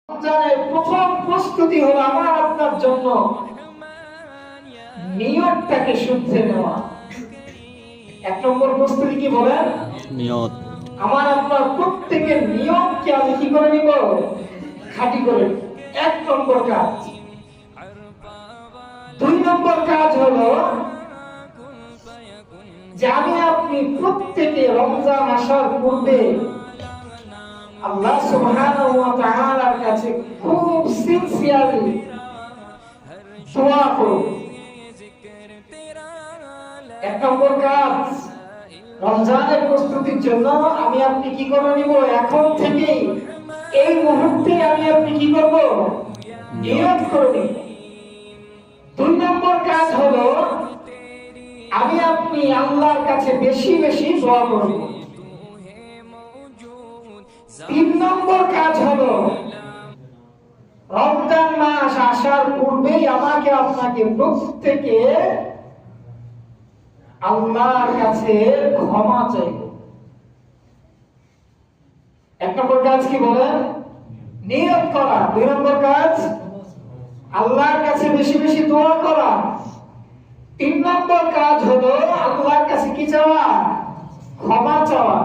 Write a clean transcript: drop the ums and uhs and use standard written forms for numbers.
রমজানের প্রথম প্রস্তুতি হলো আমার আপনার জন্য নিয়তটাকে শুদ্ধে নেওয়া। এক নম্বর প্রস্তুতি কি বলেন? নিয়ত। আমার আপনার প্রত্যেকের নিয়তকে আমি কি করে নিব? খাঁটি করে। এক নম্বর কাজ। দুই নম্বর কাজ হলো যে আমি আপনি প্রত্যেকে রমজান আসার পূর্বে আল্লাহ সুবহানাহু ওয়া তাআলার কাছে খুব সিনসিয়ারলি দোয়া করব। এক নম্বর কাজ, রমজানের প্রস্তুতির জন্য আমি আপনি কি করে নিব? এখন থেকেই এই মুহূর্তে আমি আপনি কি করব? নিয়ত করে নিব। দুই নম্বর কাজ হলো আমি আপনি আল্লাহর কাছে বেশি বেশি দোয়া করব। তিন নম্বর কাজ হলো রমজান মাস আসার পূর্বেই আমাকে আপনাকে প্রত্যেকে আল্লাহর কাছে ক্ষমা চাইব। এক নম্বর কাজ কি বলেন? নিয়ত করা। দুই নম্বর কাজ আল্লাহর কাছে বেশি বেশি দোয়া করা। তিন নম্বর কাজ হলো আল্লাহর কাছে কি চাওয়া? ক্ষমা চাওয়া।